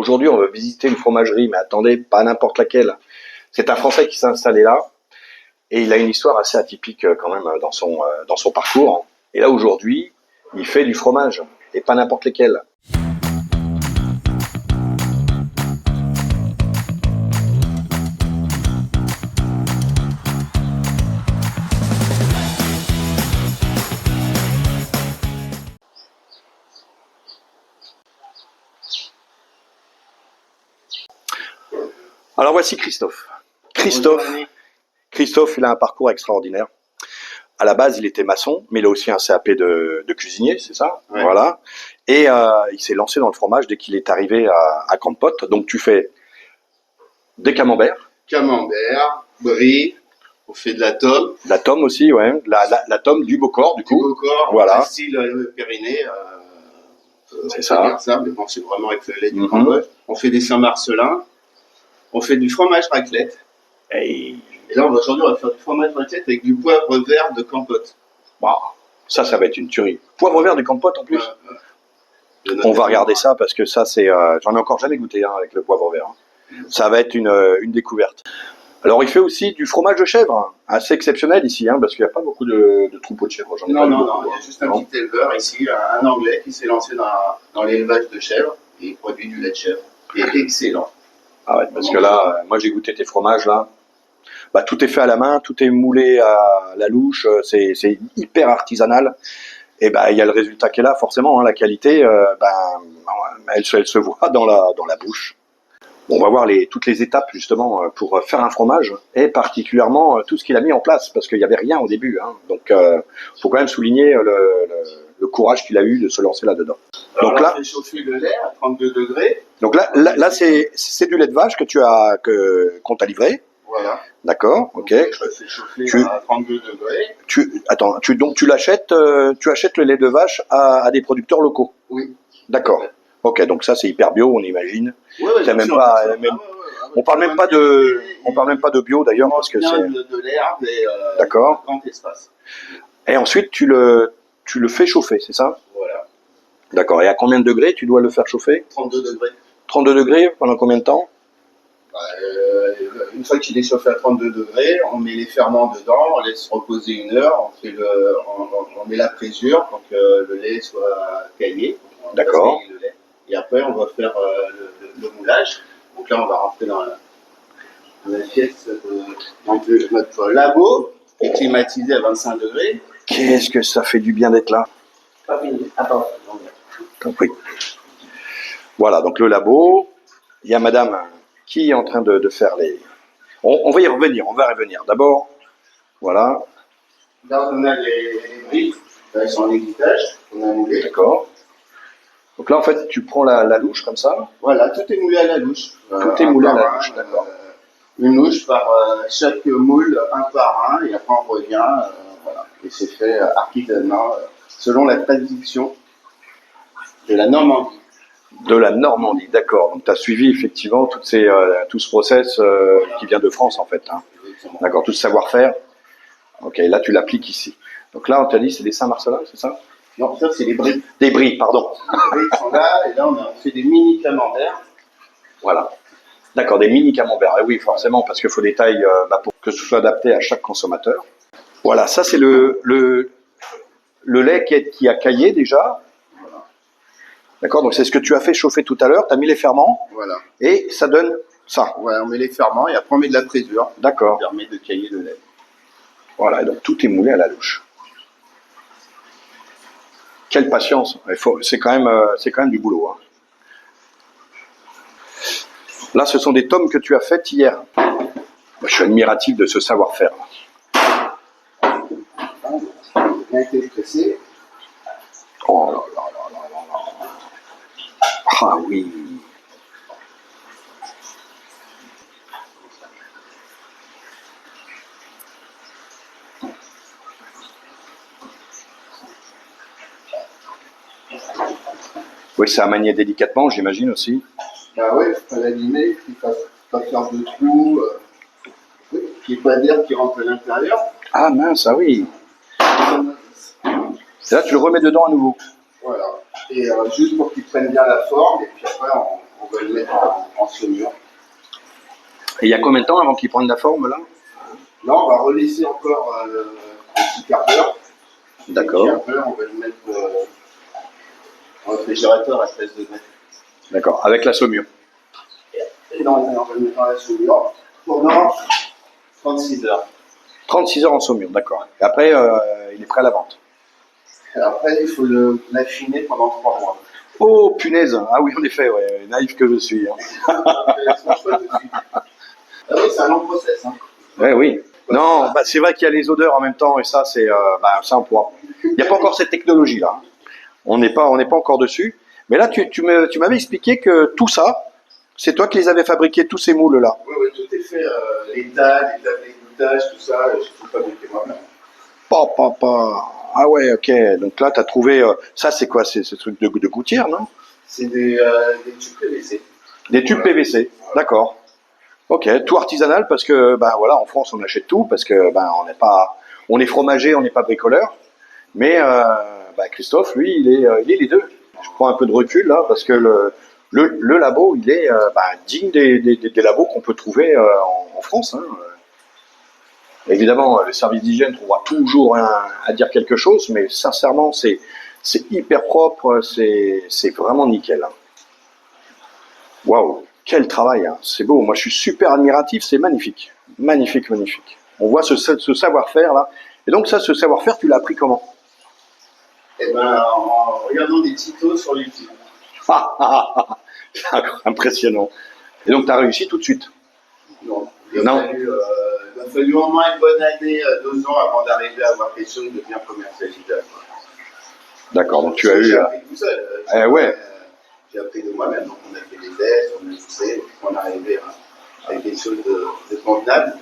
Aujourd'hui, on va visiter une fromagerie, mais attendez, pas n'importe laquelle. C'est un Français qui s'est installé là, et il a une histoire assez atypique quand même dans son parcours. Et là, aujourd'hui, il fait du fromage, et pas n'importe lesquels. Alors voici Christophe. Christophe, il a un parcours extraordinaire. À la base, il était maçon, mais il a aussi un CAP de cuisinier, c'est ça? Ouais. Voilà. Et il s'est lancé dans le fromage dès qu'il est arrivé à Campote. Donc tu fais des camemberts. Camembert, brie, on fait de la tome. La tome aussi, ouais. La tome du Beaucorps, du coup. Du Beaucorps, voilà. style Pyrénées. C'est ça. Mais bon, c'est vraiment avec le lait du Cambodge. On fait des Saint-Marcelin. On fait du fromage raclette. Et là, aujourd'hui, on va faire du fromage raclette avec du poivre vert de Campote. Wow. Ça va être une tuerie. Poivre vert de Campote en plus. On va regarder ça parce que ça, c'est. J'en ai encore jamais goûté avec le poivre vert. Ça va être une découverte. Alors, il fait aussi du fromage de chèvre, assez exceptionnel ici, parce qu'il n'y a pas beaucoup de troupeaux de chèvres. Non, il y a juste un petit éleveur ici, un Anglais, qui s'est lancé dans l'élevage de chèvres et il produit du lait de chèvre. Il est excellent. Ah ouais, parce que là, moi j'ai goûté tes fromages là. Bah, tout est fait à la main, tout est moulé à la louche, c'est hyper artisanal. Et bah il y a le résultat qui est là, forcément, la qualité, elle se voit dans la bouche. Bon, on va voir toutes les étapes justement pour faire un fromage et particulièrement tout ce qu'il a mis en place parce qu'il n'y avait rien au début. Donc faut quand même souligner le courage qu'il a eu de se lancer là-dedans. Donc là, on fait chauffer le lait à 32 degrés. Donc là c'est du lait de vache qu'on t'a livré. Voilà. D'accord, ok. Je le fais chauffer à 32 degrés. Donc tu achètes le lait de vache à des producteurs locaux. Oui. D'accord. Ok, donc ça c'est hyper bio, on imagine. Ouais, même pas, on parle même pas de bio d'ailleurs parce que c'est de l'herbe et d'accord. Grand espace. Et ensuite tu le fais chauffer, c'est ça? Voilà. D'accord. Et à combien de degrés tu dois le faire chauffer? 32 degrés. 32 degrés pendant combien de temps? Une fois qu'il est chauffé à 32 degrés, on met les ferments dedans, on laisse reposer 1 heure, on met la présure pour que le lait soit caillé. D'accord. Et après, on va faire le moulage. Donc là, on va rentrer dans la pièce de notre labo, qui est climatisé à 25 degrés. Qu'est-ce que ça fait du bien d'être là? Pas fini. Attends. T'en prie. Voilà, donc le labo, il y a madame qui est en train de faire les... On va y revenir, D'abord, voilà. Là, on a les briques, là, ils sont en équitage, on a moulé. D'accord. Donc là, en fait, tu prends la louche comme ça. Voilà, tout est moulé à la louche. Tout est moulé à la louche, d'accord. Une louche par chaque moule, un par un, et après on revient, voilà. Et c'est fait artisanalement, selon la tradition de la Normandie. De la Normandie, d'accord. Donc tu as suivi effectivement tout ce process qui vient de France en fait. D'accord, tout ce savoir-faire. Ok, là tu l'appliques ici. Donc là, on t'a dit c'est des Saint-Marcelin, c'est ça? Non, ça c'est les bris. Des bris, pardon. Les bris sont là, et là on a fait des mini camemberts. Voilà. D'accord, des mini camemberts. Et oui, forcément, parce qu'il faut des tailles pour que ce soit adapté à chaque consommateur. Voilà, ça c'est le lait qui a caillé déjà. Voilà. D'accord, donc c'est ce que tu as fait chauffer tout à l'heure. Tu as mis les ferments. Voilà. Et ça donne ça. Ouais, on met les ferments et après on met de la présure. D'accord. Ça permet de cailler le lait. Voilà, et donc tout est moulé à la louche. Quelle patience. C'est quand même du boulot. Là, ce sont des tomes que tu as faites hier. Je suis admiratif de ce savoir-faire. Bien été pressé. Oh là là là là là là. Ah oui. Oui, c'est à manier délicatement, j'imagine aussi. Bah oui, il faut pas l'abîmer, qu'il ne fasse pas faire de trous, qu'il n'y ait pas d'air qui rentre à l'intérieur. Ah mince, ah oui. Et là, tu le remets dedans à nouveau. Voilà. Et juste pour qu'il prenne bien la forme, et puis après, on on va le mettre en saumure. Et il y a combien de temps avant qu'il prenne la forme là? Là, on va relaisser encore un petit quart d'heure. D'accord. Et puis après, on va le mettre en réfrigérateur à 16 degrés. D'accord, avec la saumure. Et non, on va le mettre dans la saumure pendant 36 heures. 36 heures en saumure, d'accord. Et après, il est prêt à la vente. Et après, il faut l'affiner pendant 3 mois. Oh, punaise! Ah oui, en effet, ouais, naïf que je suis. Hein. Ah oui, c'est un long process. Hein. Ouais, oui. Non, bah, c'est vrai qu'il y a les odeurs en même temps, et ça, c'est, ça, on pourra. Il n'y a pas encore cette technologie-là. Hein. On n'est pas encore dessus. Mais là, tu m'avais expliqué que tout ça, c'est toi qui les avais fabriqués, tous ces moules-là. Oui, oui, tout est fait. L'état d'égouttage, tout ça, je ne peux pas mettre moi-même. Ah ouais, ok. Donc là, tu as trouvé. Ça, c'est quoi? C'est ce truc de gouttière, non? C'est des tubes PVC. Des tubes PVC, d'accord. Ok, tout artisanal parce que, ben voilà, en France, on achète tout parce que, ben, on est fromager, on n'est pas bricoleur. Mais Christophe, lui, il est les deux. Je prends un peu de recul là parce que le labo, il est digne des labos qu'on peut trouver en France. Hein. Évidemment, le service d'hygiène trouvera toujours à dire quelque chose, mais sincèrement, c'est hyper propre, c'est vraiment nickel. Hein. Waouh, quel travail, hein. C'est beau. Moi, je suis super admiratif, c'est magnifique. Magnifique, magnifique. On voit ce savoir-faire là. Et donc ça, ce savoir-faire, tu l'as appris comment? Eh ben, en regardant des tutos sur YouTube. C'est impressionnant. Et donc, tu as réussi tout de suite? Non. Il a fallu au moins une bonne année, 2 ans avant d'arriver à avoir quelque chose de bien commercialisable. D'accord, donc tu as eu... J'ai appris tout seul. Ouais. J'ai appris de moi-même. Donc, on a fait des tests, on a poussé, on est arrivé à quelque chose de convenable.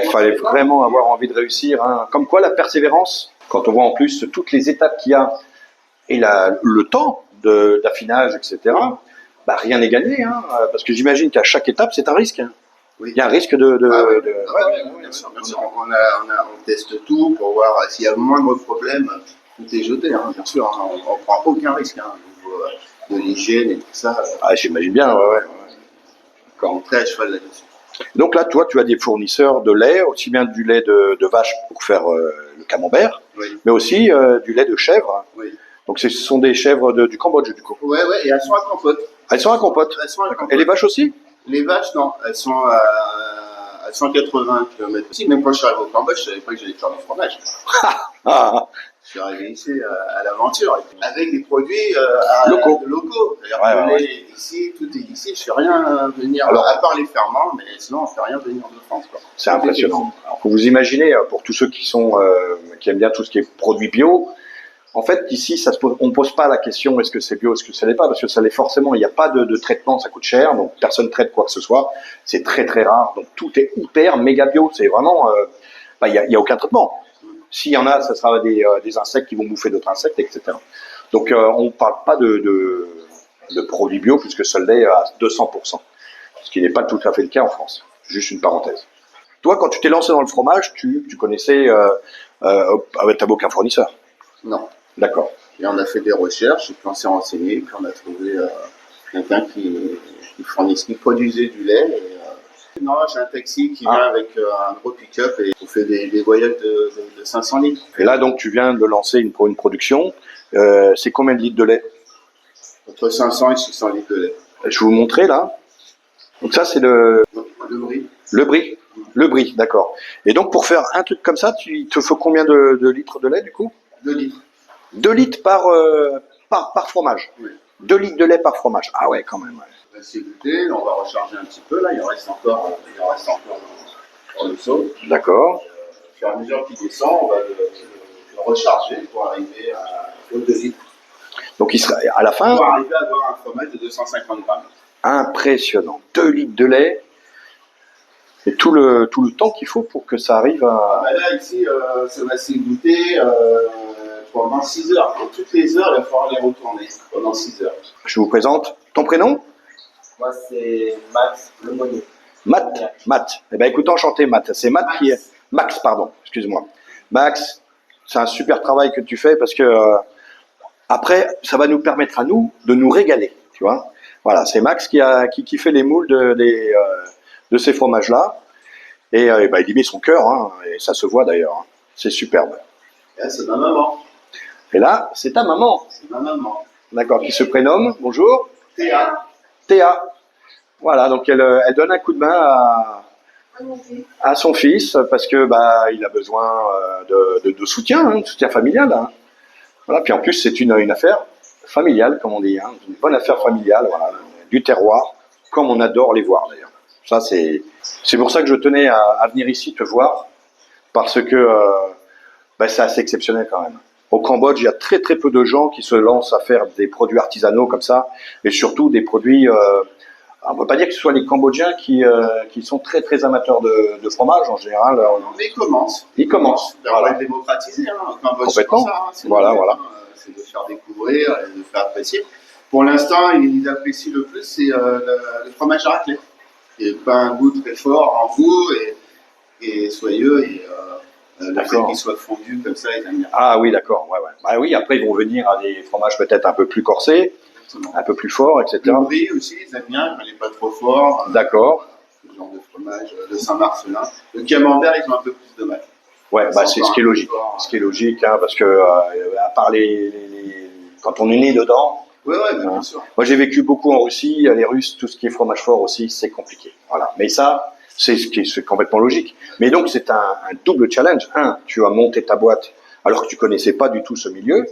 Il fallait vraiment avoir envie de réussir. Hein. Comme quoi, la persévérance, quand on voit en plus toutes les étapes qu'il y a et le temps d'affinage, etc., bah, rien n'est gagné. Hein, parce que j'imagine qu'à chaque étape, c'est un risque. Hein. Oui. Il y a un risque de... Bien sûr. On teste tout pour voir s'il y a le moindre problème. Tout est jeté, hein, bien sûr. Hein. On ne prend aucun risque hein, au niveau de l'hygiène et tout ça. Ah, j'imagine bien, ouais. On est très à cheval là-dessus. Donc là, toi, tu as des fournisseurs de lait, aussi bien du lait de vache pour faire le camembert, oui. Mais aussi du lait de chèvre. Oui. Donc ce sont des chèvres du Cambodge, du coup. Ouais, et elles sont à compote. Elles sont à compote. Et les vaches aussi? Les vaches, non. Elles sont à 180 km. Si, même quand je suis arrivé au Cambodge, je savais pas que j'allais faire du fromage. Je suis arrivé ici à l'aventure, avec des produits locaux. Ici, tout est ici. Je ne fais rien venir, à part les ferments, mais sinon, on ne fait rien venir de France. C'est impressionnant. Alors, faut vous imaginer, pour tous ceux qui aiment bien tout ce qui est produit bio, en fait, ici, on ne pose pas la question est-ce que c'est bio, est-ce que ça l'est pas, parce que ça l'est forcément. Il n'y a pas de traitement, ça coûte cher, donc personne ne traite quoi que ce soit. C'est très très rare, donc tout est hyper méga bio. C'est vraiment, il n'y a aucun traitement. S'il y en a, ça sera des insectes qui vont bouffer d'autres insectes, etc. Donc on ne parle pas de produits bio puisque ça l'est à 200%. Ce qui n'est pas tout à fait le cas en France. Juste une parenthèse. Toi, quand tu t'es lancé dans le fromage, tu connaissait, t'avais aucun fournisseur? Non. D'accord. Et on a fait des recherches, et puis on s'est renseigné, puis on a trouvé quelqu'un qui produisait du lait. Non, j'ai un taxi qui vient avec un gros pick-up et on fait des voyages de 500 litres. Et là, donc, tu viens de lancer une production. C'est combien de litres de lait? Entre 500 et 600 litres de lait. Je vais vous montrer là. Donc ça, c'est le brie. Le brie, d'accord. Et donc, pour faire un truc comme ça, il te faut combien de litres de lait, du coup? 2 litres. 2 litres par fromage. Oui. 2 litres de lait par fromage. Ah ouais, quand même. Ouais. On va s'écouter, on va recharger un petit peu. Là, il en reste encore dans le seau. D'accord. Au fur et à mesure qu'il descend, on va le recharger pour arriver à 2 litres. Donc, il sera à la fin. Pour arriver à avoir un fromage de 250 grammes. Impressionnant. 2 litres de lait. Et tout le temps qu'il faut pour que ça arrive à... Là, ici, ça va s'égoutter pendant 6 heures. Et toutes les heures, il va falloir les retourner pendant 6 heures. Je vous présente. Ton prénom? Moi, c'est Max Lemonnier. Matt. Eh bien, écoute, enchanté, Matt. C'est Matt qui est... Max, pardon. Excuse-moi. Max, c'est un super travail que tu fais parce que après, ça va nous permettre à nous de nous régaler, tu vois. Voilà, c'est Max qui fait les moules de ces fromages-là. Et il y met son cœur, hein, et ça se voit d'ailleurs. Hein. C'est superbe. Et là, c'est ma maman. Et là, c'est ta maman. C'est ma maman. D'accord, qui se prénomme, bonjour. Théa. Théa. Voilà, donc elle donne un coup de main à son fils parce que il a besoin de soutien, hein, de soutien familial. Hein. Voilà, puis en plus c'est une affaire familiale, comme on dit, hein, une bonne affaire familiale, voilà, du terroir, comme on adore les voir d'ailleurs. Ça c'est pour ça que je tenais à venir ici te voir, parce que c'est assez exceptionnel quand même. Au Cambodge, il y a très très peu de gens qui se lancent à faire des produits artisanaux comme ça, et surtout des produits. On ne peut pas dire que ce soit les Cambodgiens qui sont très très amateurs de fromage en général. Mais ils commencent. Ils commencent. On va Voilà. démocratiser. Hein. Au Cambodge, Complètement. c'est ça, hein. C'est Voilà, le but, voilà. hein. C'est de faire découvrir et de faire apprécier. Pour l'instant, ils apprécient le plus, c'est le fromage à raclette. Il n'y a pas un goût très fort en goût et soyeux. Et le fait qu'il soit fondu comme ça, ils aiment bien. Ah oui, d'accord. Ouais, ouais. Bah oui, après ils vont venir à des fromages peut-être un peu plus corsés, Exactement. un peu plus forts, etc. Le brie aussi, ils aiment bien, il n'est pas trop fort. D'accord. Ce genre de fromage de Saint-Marcelin. Le camembert, ils ont un peu plus de mal. Ouais, c'est ce qui est logique. Ce qui est logique, hein, parce que à part quand on est né dedans. Ouais, bien sûr. Moi, j'ai vécu beaucoup en Russie. Les Russes, tout ce qui est fromage fort aussi, c'est compliqué. Voilà. Mais ça, c'est complètement logique. Mais donc, c'est un double challenge. Un, tu as monté ta boîte alors que tu connaissais pas du tout ce milieu.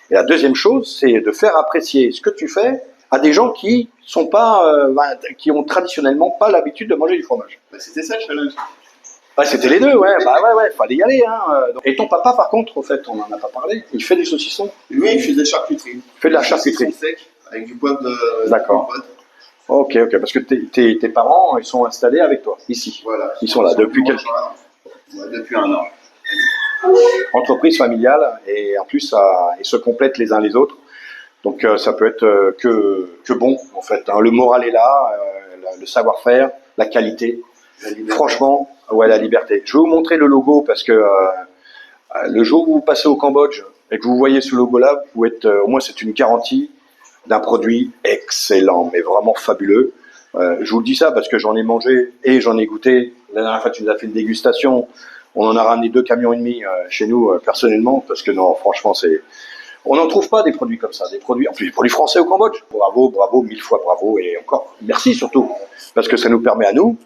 Et la deuxième chose, c'est de faire apprécier ce que tu fais à des gens qui sont pas, qui ont traditionnellement pas l'habitude de manger du fromage. C'était ça le challenge. C'était les deux, ouais. Fallait y aller. Hein. Et ton papa, par contre, au fait, on en a pas parlé. Il fait des saucissons. Lui, il fait de la charcuterie. Il fait de la charcuterie. Sec avec du poivre de. D'accord. Ok, parce que tes parents, ils sont installés avec toi ici. Voilà. Ils sont là depuis quelques temps. Depuis un an. Entreprise familiale et en plus ils se complètent les uns les autres. Donc ça peut être que bon en fait. Hein. Le moral est là, le savoir-faire, la qualité. Franchement, ouais, la liberté. Je vais vous montrer le logo parce que le jour où vous passez au Cambodge et que vous voyez ce logo-là, vous pouvez être, au moins c'est une garantie d'un produit excellent, mais vraiment fabuleux. Je vous le dis ça parce que j'en ai mangé et j'en ai goûté. La dernière fois, tu nous as fait une dégustation. On en a ramené 2,5 camions chez nous personnellement parce que non, franchement, on n'en trouve pas des produits comme ça, des produits français au Cambodge. Bravo, 1000 fois bravo et encore merci surtout parce que ça nous permet à nous,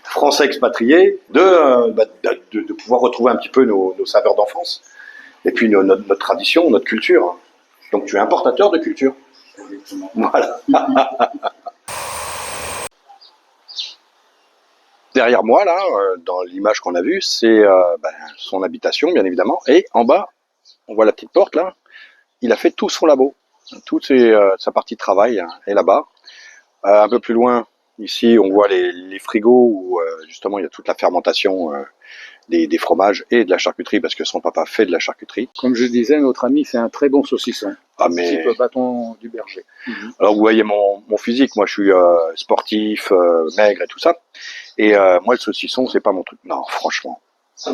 Français expatriés, de pouvoir retrouver un petit peu nos saveurs d'enfance et puis notre tradition, notre culture. Donc tu es importateur de culture. Exactement. Voilà. Derrière moi, là, dans l'image qu'on a vue, c'est son habitation, bien évidemment. Et en bas, on voit la petite porte, là. Il a fait tout son labo. Toute sa partie travail est là-bas. Un peu plus loin, ici, on voit les frigos où, justement, il y a toute la fermentation des fromages et de la charcuterie, parce que son papa fait de la charcuterie. Comme je disais, notre ami, c'est un très bon saucisson. Ah, mais... Un petit peu bâton du berger. Alors, vous voyez mon physique. Moi, je suis sportif, maigre et tout ça. Et moi, le saucisson, c'est pas mon truc. Non, franchement.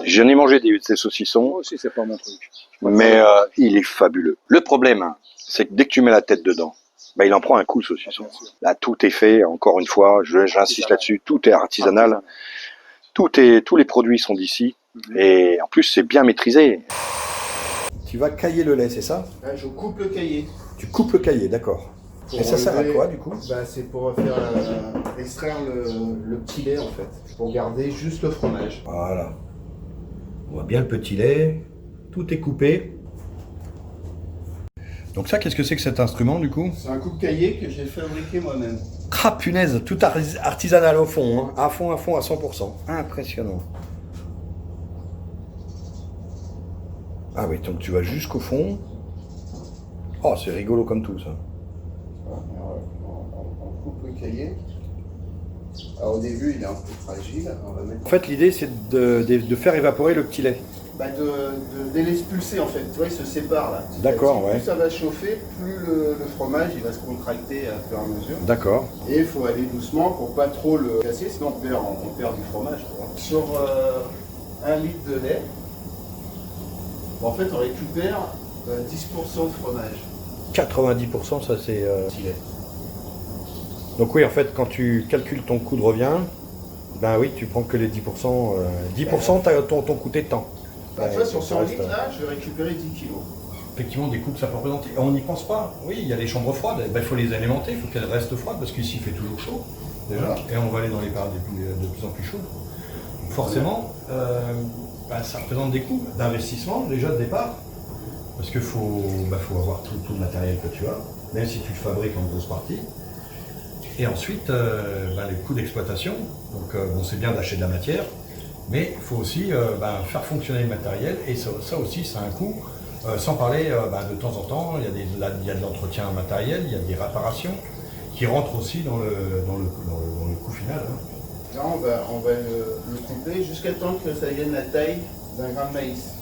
J'en ai mangé des saucissons. Moi aussi, c'est pas mon truc. Mais il est fabuleux. Le problème, c'est que dès que tu mets la tête dedans, il en prend un coup, le saucisson. Là, tout est fait, encore une fois, j'insiste là-dessus, tout est artisanal. Tous les produits sont d'ici. Et en plus, c'est bien maîtrisé. Tu vas cailler le lait, c'est ça? Là, je coupe le cahier. Tu coupes le cahier, d'accord. Et ça sert à quoi, du coup? C'est pour faire extraire le petit lait, en fait. Pour garder juste le fromage. Voilà. On voit bien le petit lait. Tout est coupé. Donc ça, qu'est-ce que c'est que cet instrument, du coup? C'est un coupe-cahier que j'ai fabriqué moi-même. Ah, punaise, tout artisanal au fond, hein. À fond, à 100%. Impressionnant. Ah oui, donc tu vas jusqu'au fond. Oh, c'est rigolo comme tout, ça. On coupe le cahier. Alors au début, il est un peu fragile. En fait, l'idée, c'est de faire évaporer le petit lait. De l'expulser, en fait. Tu vois, il se sépare, là. D'accord, ouais. Plus ça va chauffer, plus le fromage il va se contracter à fur et à mesure. D'accord. Et il faut aller doucement pour pas trop le casser, sinon on perd du fromage. Tu vois. Sur 1 litre de lait, en fait, on récupère 10% de fromage. 90%, ça c'est... Petit lait. Donc oui, en fait, quand tu calcules ton coût de revient, ben oui, tu prends que les 10%. 10% t'as ton coûté de temps. Bah, tu vois, sur 100 reste, litres, là, je vais récupérer 10 kilos. Effectivement, des coûts que ça peut représenter. On n'y pense pas. Oui, il y a des chambres froides. Il faut les alimenter, il faut qu'elles restent froides parce qu'ici il fait toujours chaud déjà. Voilà. Et on va aller dans les périodes de plus en plus chaudes. Donc forcément, ça représente des coûts d'investissement déjà de départ. Parce qu'il faut avoir tout le matériel que tu as, même si tu le fabriques en grosse partie. Et ensuite, les coûts d'exploitation. Donc c'est bien d'acheter de la matière, mais il faut aussi faire fonctionner le matériel. Et ça aussi, ça a un coût. Sans parler, de temps en temps, il y a de l'entretien matériel, il y a des réparations qui rentrent aussi dans le coût final. Hein. Là, on va le couper jusqu'à temps que ça devienne la taille d'un grain de maïs.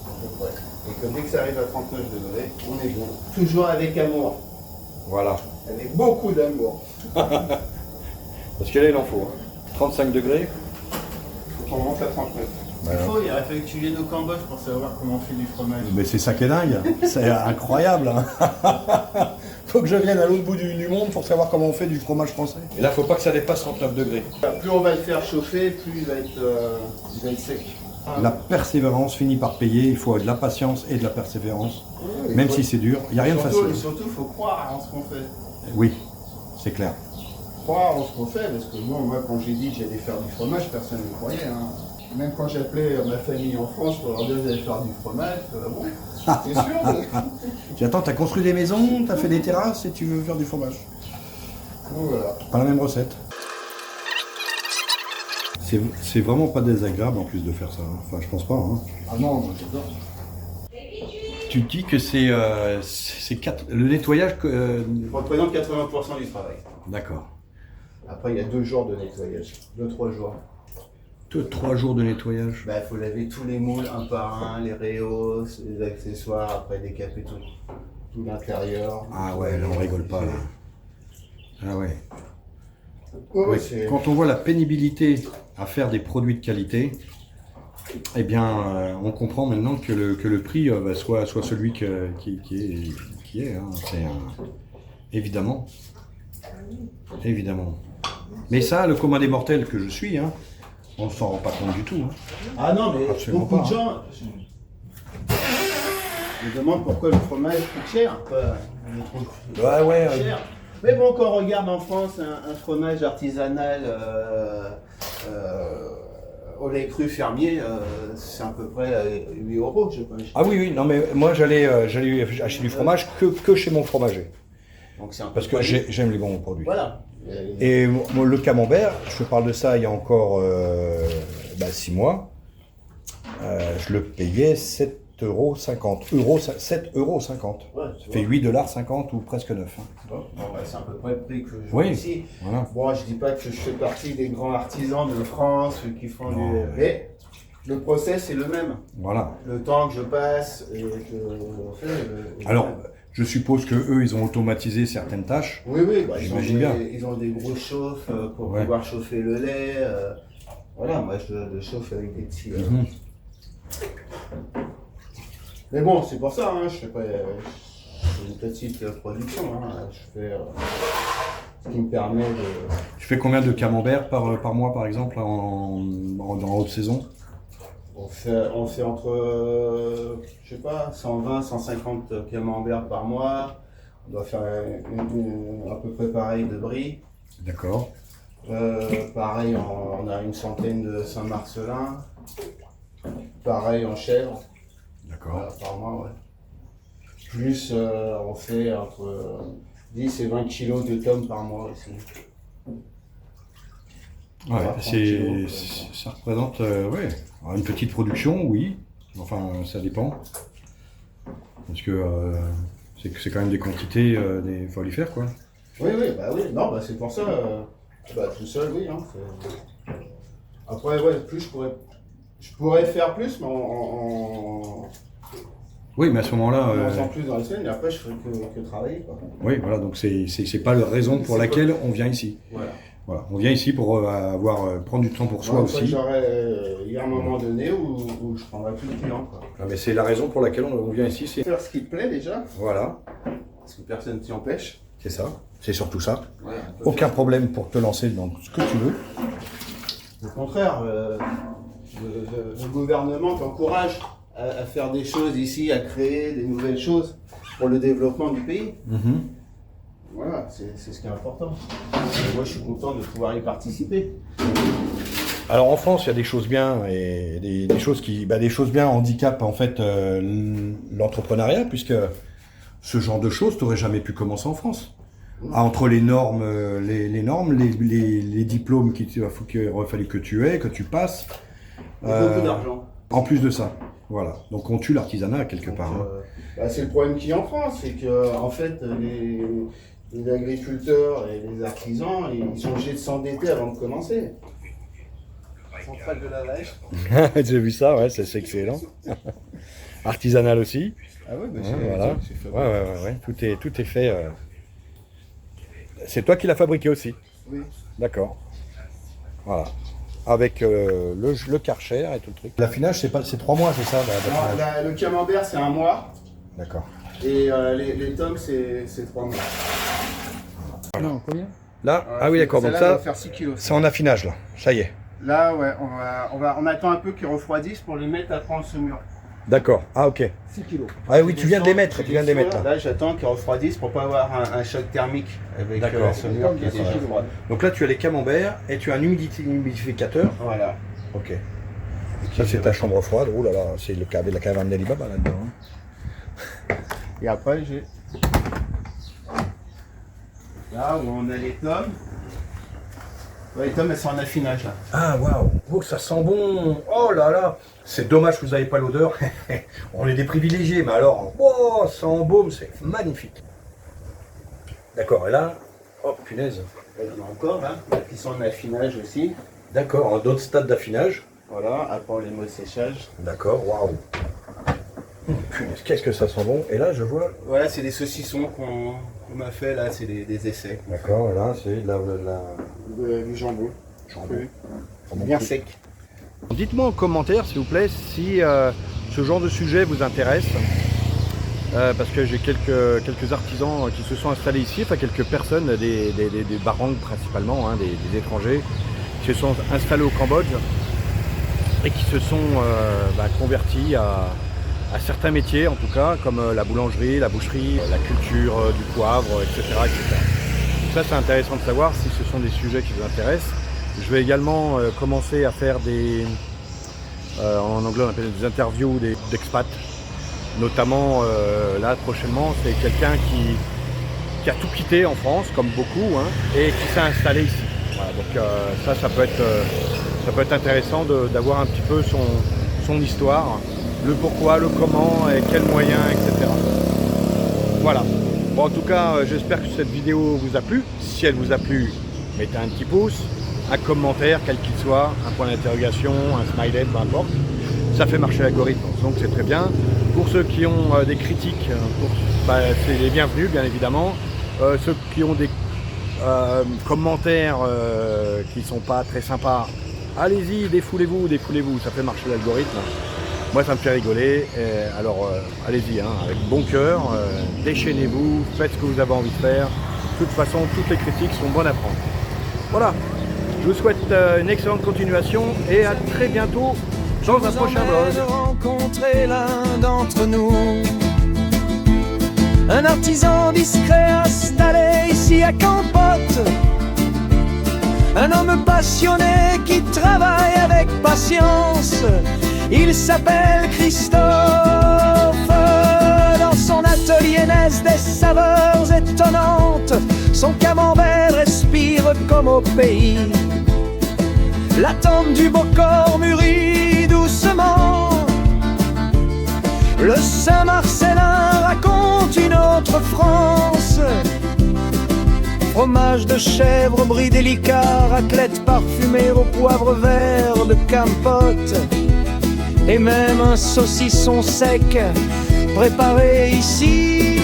À peu près. Et que dès que ça arrive à 39 degrés, on est bon. Toujours avec amour. Voilà. Avec beaucoup d'amour. Parce que là, il en faut. 35 degrés. Il faut qu'on monte à 39. Voilà. Il aurait fallu que tu viennes au Cambodge pour savoir comment on fait du fromage. Mais c'est ça qui est dingue. C'est incroyable. Hein. Faut que je vienne à l'autre bout du monde pour savoir comment on fait du fromage français. Et là, faut pas que ça dépasse 39 degrés. Plus on va le faire chauffer, plus il va être sec. La persévérance finit par payer. Il faut de la patience et de la persévérance. Oui, Même si c'est dur, il n'y a rien de facile. Et surtout, il faut croire en ce qu'on fait. Oui, c'est clair. Croire en ce qu'on fait, parce que moi, quand j'ai dit que j'allais faire du fromage, personne ne me croyait. Hein. Même quand j'appelais ma famille en France pour leur dire que j'allais faire du fromage, bon, c'est sûr. Tu attends, t'as construit des maisons, t'as fait des terrasses et tu veux faire du fromage. Donc, voilà. Pas la même recette. C'est vraiment pas désagréable en plus de faire ça. Hein. Enfin, je pense pas. Hein. Ah non, moi j'adore. Tu dis que c'est le nettoyage. Ça représente 80% du travail. D'accord. Après, il y a 2 jours de nettoyage. 2-3 jours. 3 jours de nettoyage. Il faut laver tous les moules un par un, les réhausses, les accessoires, après décaper tout l'intérieur. Ah ouais, là on rigole pas là. Ah ouais. Ouais, Ouais, c'est- quand on voit la pénibilité à faire des produits de qualité, eh bien, on comprend maintenant que le prix soit celui qui est. Hein. Évidemment. Évidemment. Mais ça, le commun des mortels que je suis, hein, on ne s'en rend pas compte du tout. Hein. Ah non, mais Absolument beaucoup pas, de gens me demandent pourquoi le fromage coûte cher. Quoi. Ils le trouvent Ouais, cher. Mais bon, quand on regarde en France un fromage artisanal au lait cru fermier, c'est à peu près 8 €, je pense. Ah oui, non mais moi j'allais acheter du fromage que chez mon fromager. Donc c'est un peu Parce que près- j'aime les bons produits. Voilà. Et moi, le camembert, je te parle de ça il y a encore 6 mois, je le payais 7,50 €. 7,50 €. Ouais, Ça fait 8,50 $ ou presque 9. Hein. Bon, c'est à peu près le prix que je Oui. vois ici. Voilà. Bon, je dis pas que je fais partie des grands artisans de France qui font Non, du... Mais le process est le même. Voilà. Le temps que je passe et que je fais... est le Alors, même. je suppose que eux, ils ont automatisé certaines tâches. Oui, j'imagine bien. Ils ont des grosses chauffes pour Ouais. pouvoir chauffer le lait. Voilà, moi je le chauffe avec des petits... Mhm. Mais bon, c'est pour ça, hein, je fais pas une petite production. Hein, je fais ce qui me permet de... Tu fais combien de camembert par mois, par exemple, dans haute saison? On fait entre, je sais pas, 120, 150 camemberts par mois. On doit faire à peu près pareil de brie. D'accord. Pareil, on a une centaine de Saint-Marcelin. Pareil en chèvre. D'accord. Voilà, par mois, ouais. Plus, on fait entre 10 et 20 kilos de tomes par mois aussi. Ouais, Voilà, 30 kilos, ça représente ouais. Alors, une petite production, oui. Enfin, ça dépend. Parce que c'est quand même des quantités, il faut les faire, quoi. Oui, oui. Non, c'est pour ça. Tout seul, oui. Hein, après, ouais, plus je pourrais faire plus, mais Oui, mais à ce moment-là, en faisant plus dans les semaines, et après, je ferai que travailler, quoi. oui, voilà, donc c'est pas la raison pour C'est laquelle on vient ici. Voilà. Voilà, on vient ici pour prendre du temps pour soi aussi. Il y a un moment donné où je prendrai plus de clients, quoi. Ah, mais c'est la raison pour laquelle on vient ici, c'est Faire ce qui te plaît déjà, voilà. parce que personne t'y empêche. C'est ça, c'est surtout ça. Aucun problème pour te lancer dans ce que tu veux. Au contraire, le gouvernement t'encourage à faire des choses ici, à créer des nouvelles choses pour le développement du pays. Voilà, c'est ce qui est important. Et moi, je suis content de pouvoir y participer. Alors en France, il y a des choses bien et des choses des choses bien handicapent en fait l'entrepreneuriat, puisque ce genre de choses, tu n'aurais jamais pu commencer en France. Entre les normes, les diplômes qu'il aurait fallu que tu aies, que tu passes. Beaucoup d'argent. En plus de ça, voilà. Donc on tue l'artisanat quelque part. C'est le problème qu'il y a en France, c'est que en fait les agriculteurs et les artisans, ils sont obligés de s'endetter avant de commencer. Centrale de la Vache. J'ai vu ça, ouais, c'est excellent. Artisanal aussi. Ah ouais, voilà. Ouais. Tout est fait. C'est toi qui l'as fabriqué aussi. Oui. D'accord. Voilà. Avec le Karcher et tout le truc. L'affinage, c'est 3 mois, c'est ça Non, le camembert, c'est 1 mois. D'accord. Et les tomes, c'est 3 mois. Non, combien? Là, ah oui, d'accord. Donc ça, faire 6 kilos. c'est en affinage, là. Ça y est. Là, ouais, on attend un peu qu'ils refroidissent pour les mettre après en saumure. D'accord. Ah, ok. 6 kilos. Ah oui, tu viens de les mettre. Là. Là, j'attends qu'ils refroidissent pour pas avoir un choc thermique avec la saumure qui est déjà froide. Donc là, tu as les camemberts et tu as un humidificateur. Voilà. Ok. Ça, c'est ta chambre froide. Oh là là, c'est la caverne d'Alibaba là-dedans. Et après, j'ai là où on a les tomes. Ouais, les tomes, elles sont en affinage là. Ah waouh, oh, ça sent bon. Oh là là, c'est dommage que vous n'avez pas l'odeur. On est des privilégiés, mais alors, oh, ça embaume, c'est magnifique. D'accord, et là, oh punaise. Il y en a encore là, qui sont en affinage aussi. D'accord, en d'autres stades d'affinage. Voilà, après on les met au séchage. D'accord, waouh. Punaise, qu'est-ce que ça sent bon. Et là, je vois. Voilà, c'est des saucissons qu'on m'a fait là, c'est des essais. D'accord, et là, c'est Du jambon. Jambon. Bien sec. Dites-moi en commentaire, s'il vous plaît, si ce genre de sujet vous intéresse. Parce que j'ai quelques artisans qui se sont installés ici, enfin quelques personnes, des barangs principalement, hein, des étrangers, qui se sont installés au Cambodge et qui se sont convertis à certains métiers, en tout cas, comme la boulangerie, la boucherie, la culture du poivre, etc. etc. Ça, c'est intéressant de savoir si ce sont des sujets qui vous intéressent. Je vais également commencer à faire en anglais on appelle des interviews d'expats. Notamment, là, prochainement, c'est quelqu'un qui a tout quitté en France, comme beaucoup, hein, et qui s'est installé ici. Voilà, donc ça peut être intéressant d'avoir un petit peu son histoire, le pourquoi, le comment, et quels moyens, etc. Voilà. Bon, en tout cas, j'espère que cette vidéo vous a plu. Si elle vous a plu, mettez un petit pouce, un commentaire, quel qu'il soit, un point d'interrogation, un smiley, peu importe. Ça fait marcher l'algorithme, donc c'est très bien. Pour ceux qui ont des critiques, c'est les bienvenus, bien évidemment. Ceux qui ont des commentaires qui ne sont pas très sympas, allez-y, défoulez-vous, ça fait marcher l'algorithme. Moi, ça me fait rigoler, alors allez-y, hein, avec bon cœur, déchaînez-vous, faites ce que vous avez envie de faire. De toute façon, toutes les critiques sont bonnes à prendre. Voilà, je vous souhaite une excellente continuation et à très bientôt dans un prochain vlog. Rencontrer l'un d'entre nous, un artisan discret installé ici à Campote, un homme passionné qui travaille avec patience. Il s'appelle Christophe. Dans son atelier naissent des saveurs étonnantes. Son camembert respire comme au pays. La tente du Beaucorps mûrit doucement. Le Saint-Marcellin raconte une autre France. Fromage de chèvre, brie délicat, raclette parfumée au poivre vert de Campote. Et même un saucisson sec préparé ici.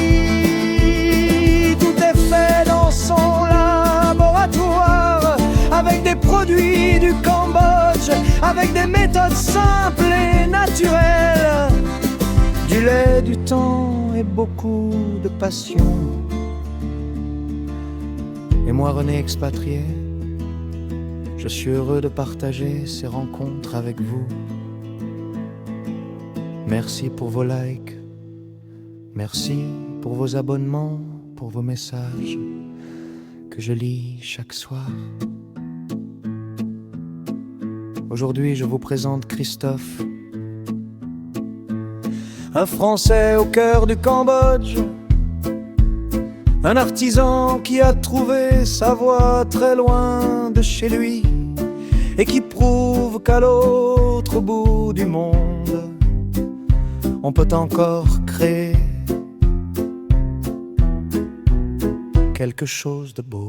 Tout est fait dans son laboratoire, avec des produits du Cambodge, avec des méthodes simples et naturelles. Du lait, du temps et beaucoup de passion. moi René expatrié, je suis heureux de partager ces rencontres avec vous. Merci pour vos likes, merci pour vos abonnements, pour vos messages que je lis chaque soir. Aujourd'hui, je vous présente Christophe, un Français au cœur du Cambodge, un artisan qui a trouvé sa voie très loin de chez lui et qui prouve qu'à l'autre bout du monde, on peut encore créer quelque chose de beau.